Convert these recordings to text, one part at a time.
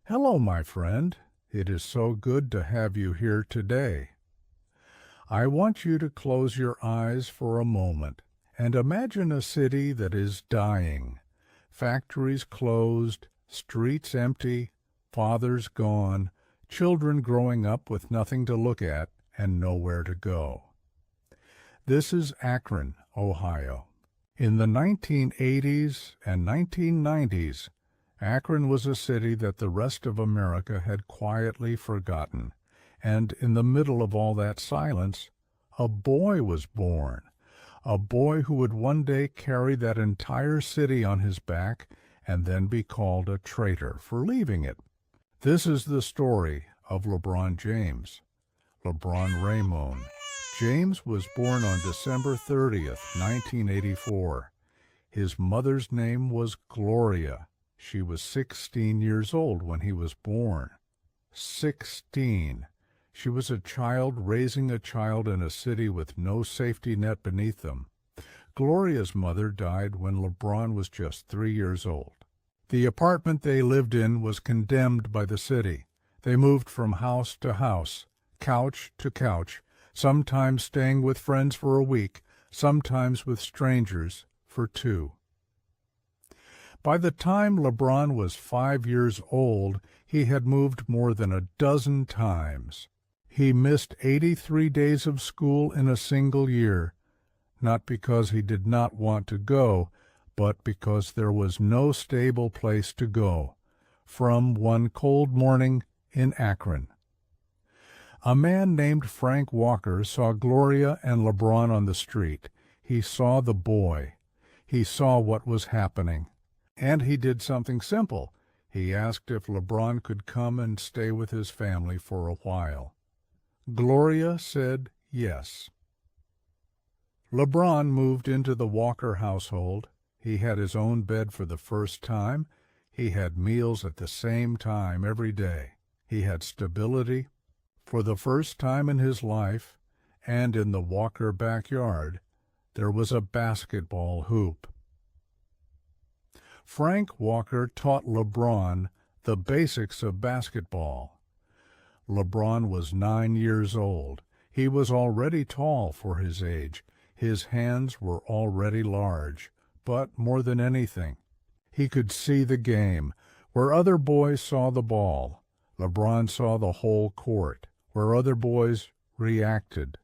Hello, my friend. It is so good to have you here today. I want you to close your eyes for a moment and imagine a city that is dying. Factories closed, streets empty, fathers gone, children growing up with nothing to look at and nowhere to go. This is Akron, Ohio. In the 1980s and 1990s, Akron was a city that the rest of America had quietly forgotten, and in the middle of all that silence, a boy was born, a boy who would one day carry that entire city on his back and then be called a traitor for leaving it. This is the story of LeBron James, LeBron Raymond. James was born on December 30th, 1984. His mother's name was Gloria. She was 16 years old when he was born. 16. She was a child raising a child in a city with no safety net beneath them. Gloria's mother died when LeBron was just 3 years old. The apartment they lived in was condemned by the city. They moved from house to house, couch to couch, sometimes staying with friends for a week, sometimes with strangers for 2. By the time LeBron was 5 years old, he had moved more than a dozen times. He missed 83 days of school in a single year, not because he did not want to go, but because there was no stable place to go, from one cold morning in Akron. A man named Frank Walker saw Gloria and LeBron on the street. He saw the boy. He saw what was happening. And he did something simple. He asked if LeBron could come and stay with his family for a while. Gloria said yes. LeBron moved into the Walker household. He had his own bed for the first time. He had meals at the same time every day. He had stability. For the first time in his life, and in the Walker backyard, there was a basketball hoop. Frank Walker taught LeBron the basics of basketball. LeBron was 9 years old. He was already tall for his age. His hands were already large. But more than anything, he could see the game. Where other boys saw the ball, LeBron saw the whole court. Where other boys reacted.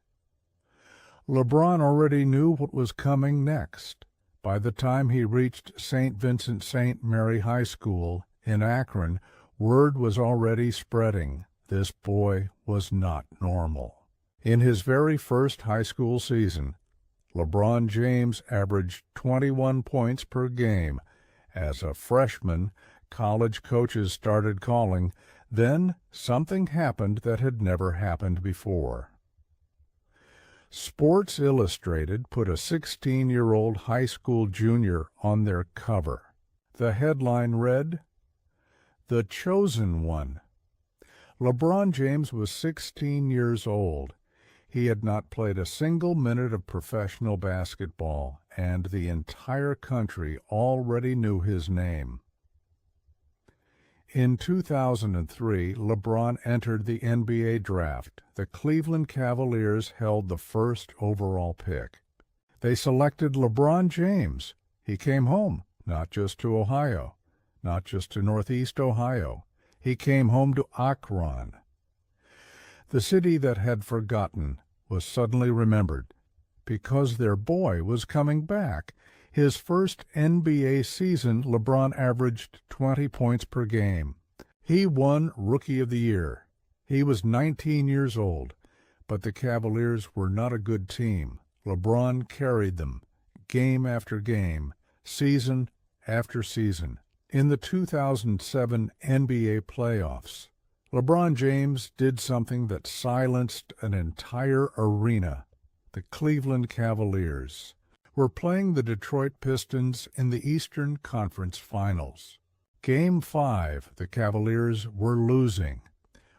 LeBron already knew what was coming next. By the time he reached St. Vincent St. Mary High School in Akron, word was already spreading. This boy was not normal. In his very first high school season, LeBron James averaged 21 points per game. As a freshman, college coaches started calling. Then something happened that had never happened before. Sports Illustrated put a 16-year-old high school junior on their cover. The headline read, "The Chosen One." LeBron James was 16 years old. He had not played a single minute of professional basketball, and the entire country already knew his name. In 2003, LeBron entered the NBA draft. The Cleveland Cavaliers held the first overall pick. They selected LeBron James. He came home, not just to Ohio, not just to Northeast Ohio. He came home to Akron. The city that had forgotten was suddenly remembered because their boy was coming back. His first NBA season, LeBron averaged 20 points per game. He won Rookie of the Year. He was 19 years old, but the Cavaliers were not a good team. LeBron carried them, game after game, season after season. In the 2007 NBA playoffs, LeBron James did something that silenced an entire arena. The Cleveland Cavaliers were playing the Detroit Pistons in the Eastern Conference Finals. Game 5, the Cavaliers were losing.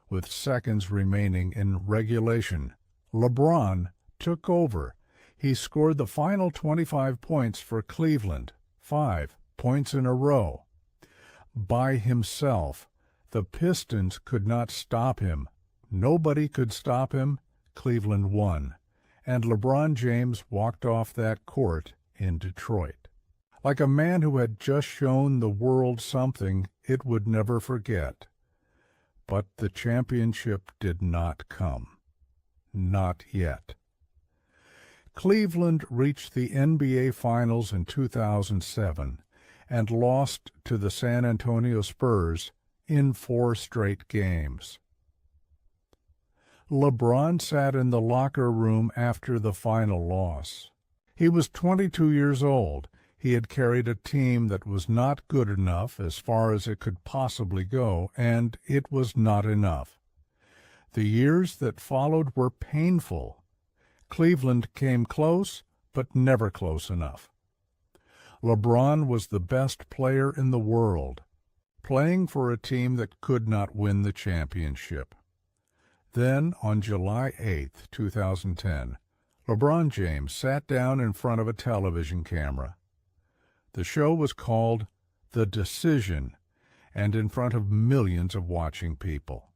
With seconds remaining in regulation, LeBron took over. He scored the final 25 points for Cleveland, 5 points in a row. By himself, The Pistons could not stop him. Nobody could stop him. Cleveland won, and LeBron James walked off that court in Detroit. Like a man who had just shown the world something it would never forget. But the championship did not come. Not yet. Cleveland reached the NBA Finals in 2007 and lost to the San Antonio Spurs in 4 straight games. LeBron sat in the locker room after the final loss. He was 22 years old. He had carried a team that was not good enough as far as it could possibly go, and it was not enough. The years that followed were painful. Cleveland came close, but never close enough. LeBron was the best player in the world, playing for a team that could not win the championship. Then, on July 8, 2010, LeBron James sat down in front of a television camera. The show was called The Decision, and in front of millions of watching people.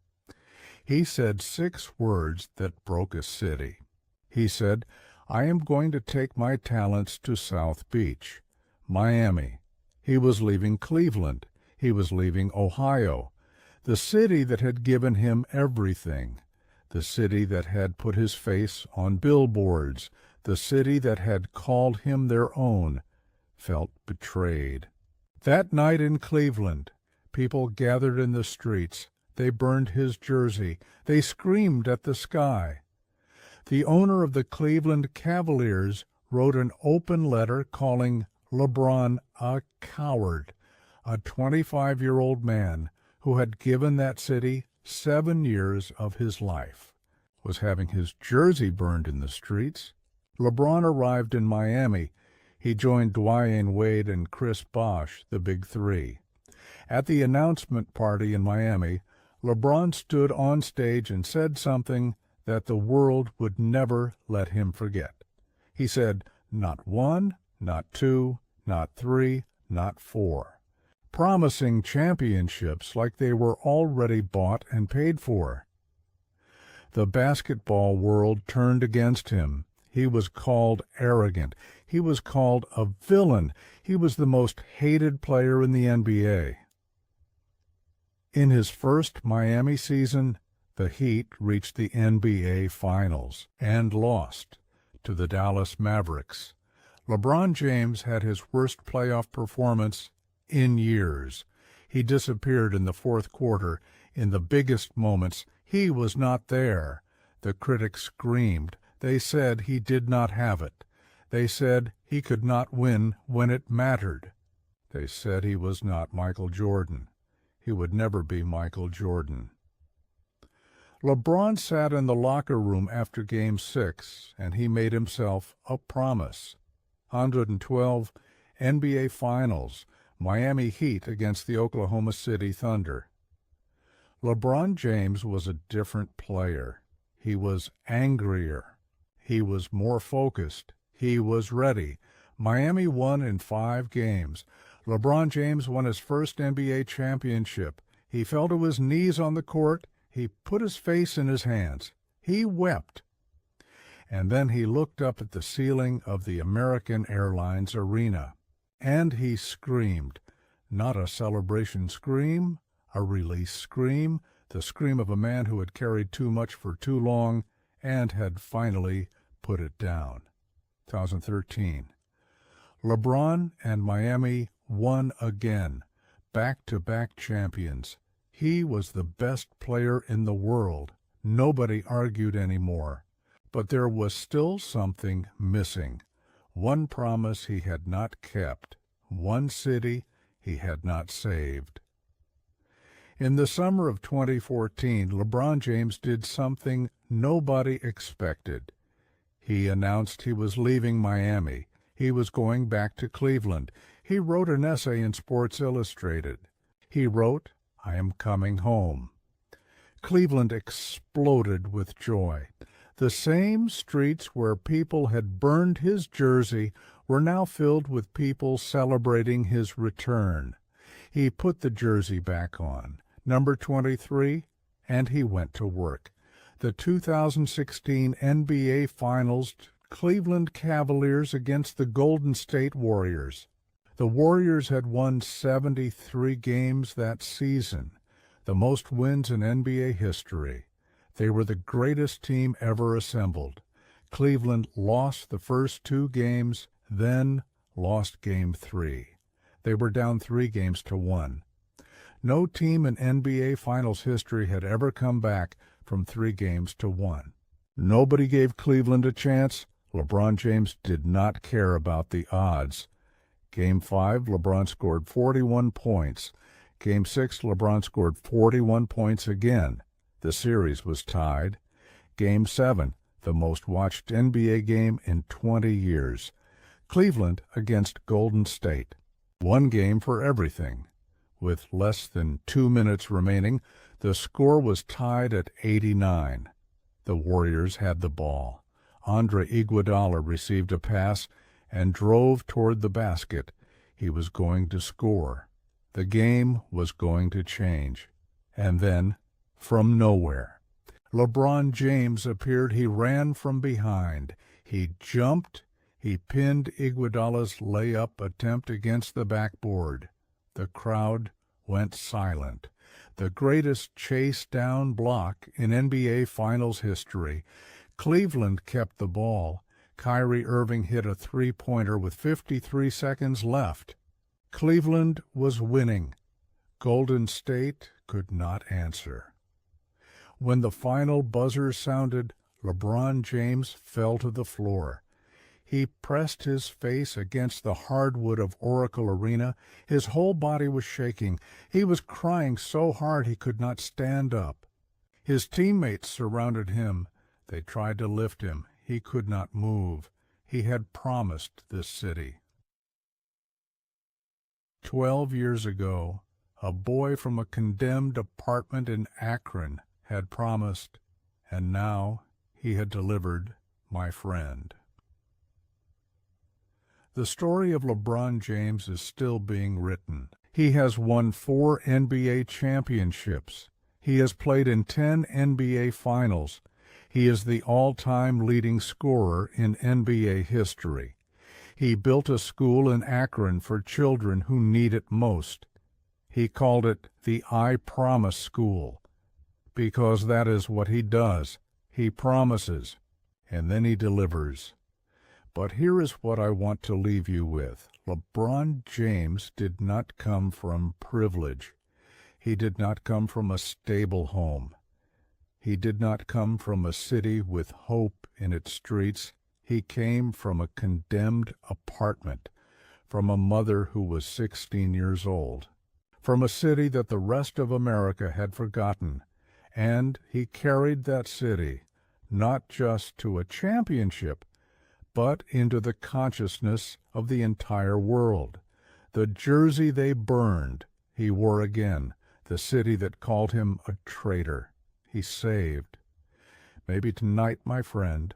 He said 6 words that broke a city. He said, "I am going to take my talents to South Beach, Miami." He was leaving Cleveland. He was leaving Ohio, the city that had given him everything, the city that had put his face on billboards, the city that had called him their own, felt betrayed. That night in Cleveland, people gathered in the streets. They burned his jersey. They screamed at the sky. The owner of the Cleveland Cavaliers wrote an open letter calling LeBron a coward, a 25-year-old man who had given that city 7 years of his life, was having his jersey burned in the streets. LeBron arrived in Miami. He joined Dwyane Wade and Chris Bosh, the Big Three. At the announcement party in Miami, LeBron stood on stage and said something that the world would never let him forget. He said, "Not 1, not 2, not 3, not 4," promising championships like they were already bought and paid for. The basketball world turned against him. He was called arrogant. He was called a villain. He was the most hated player in the NBA. In his first Miami season, the Heat reached the NBA Finals and lost to the Dallas Mavericks. LeBron James had his worst playoff performance in years. He disappeared in the fourth quarter. In the biggest moments, he was not there. The critics screamed. They said he did not have it. They said he could not win when it mattered. They said he was not Michael Jordan. He would never be Michael Jordan. LeBron sat in the locker room after Game 6, and he made himself a promise. 112 NBA Finals, Miami Heat against the Oklahoma City Thunder. LeBron James was a different player. He was angrier. He was more focused. He was ready. Miami won in 5 games. LeBron James won his first NBA championship. He fell to his knees on the court. He put his face in his hands. He wept. And then he looked up at the ceiling of the American Airlines Arena. And he screamed. Not a celebration scream, a release scream, the scream of a man who had carried too much for too long and had finally put it down. 2013. LeBron and Miami won again, back-to-back champions. He was the best player in the world. Nobody argued anymore. But there was still something missing. One promise he had not kept. One city he had not saved. In the summer of 2014, LeBron James did something nobody expected. He announced he was leaving Miami. He was going back to Cleveland. He wrote an essay in Sports Illustrated. He wrote, "I am coming home." Cleveland exploded with joy. The same streets where people had burned his jersey were now filled with people celebrating his return. He put the jersey back on. number 23, and he went to work. The 2016 NBA Finals, Cleveland Cavaliers against the Golden State Warriors. The Warriors had won 73 games that season, the most wins in NBA history. They were the greatest team ever assembled. Cleveland lost the first 2 games, then lost Game 3. They were down 3-1. No team in NBA Finals history had ever come back from 3-1. Nobody gave Cleveland a chance. LeBron James did not care about the odds. Game 5, LeBron scored 41 points. Game 6, LeBron scored 41 points again. The series was tied. Game 7, the most watched NBA game in 20 years. Cleveland against Golden State. 1 game for everything. With less than 2 minutes remaining, the score was tied at 89. The Warriors had the ball. Andre Iguodala received a pass and drove toward the basket. He was going to score. The game was going to change. And then, from nowhere, LeBron James appeared. He ran from behind. He jumped. He pinned Iguodala's layup attempt against the backboard. The crowd went silent. The greatest chase-down block in NBA Finals history. Cleveland kept the ball. Kyrie Irving hit a 3-pointer with 53 seconds left. Cleveland was winning. Golden State could not answer. When the final buzzer sounded, LeBron James fell to the floor. He pressed his face against the hardwood of Oracle Arena. His whole body was shaking. He was crying so hard he could not stand up. His teammates surrounded him. They tried to lift him. He could not move. He had promised this city. 12 years ago, a boy from a condemned apartment in Akron had promised, and now he had delivered, my friend. The story of LeBron James is still being written. He has won 4 NBA championships. He has played in 10 NBA Finals. He is the all-time leading scorer in NBA history. He built a school in Akron for children who need it most. He called it the I Promise School, because that is what he does. He promises, and then he delivers. But here is what I want to leave you with. LeBron James did not come from privilege. He did not come from a stable home. He did not come from a city with hope in its streets. He came from a condemned apartment, from a mother who was 16 years old, from a city that the rest of America had forgotten. And he carried that city not just to a championship, but into the consciousness of the entire world. The jersey they burned, he wore again. The city that called him a traitor, he saved. Maybe tonight, my friend,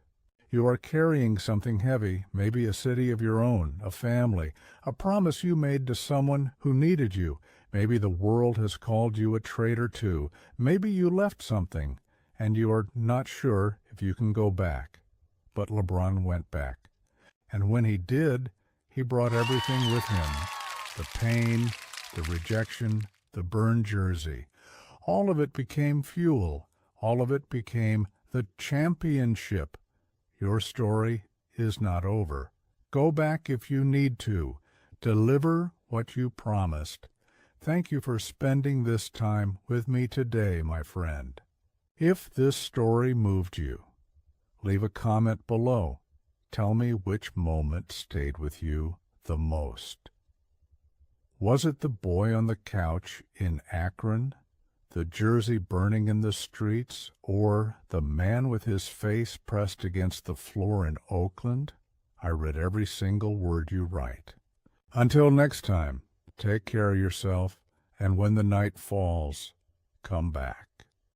you are carrying something heavy, maybe a city of your own, a family, a promise you made to someone who needed you. Maybe the world has called you a traitor too. Maybe you left something, and you are not sure if you can go back. But LeBron went back. And when he did, he brought everything with him. The pain, the rejection, the burned jersey. All of it became fuel. All of it became the championship. Your story is not over. Go back if you need to. Deliver what you promised. Thank you for spending this time with me today, my friend. If this story moved you, leave a comment below. Tell me which moment stayed with you the most. Was it the boy on the couch in Akron, the jersey burning in the streets, or the man with his face pressed against the floor in Oakland? I read every single word you write. Until next time, take care of yourself, and when the night falls, come back.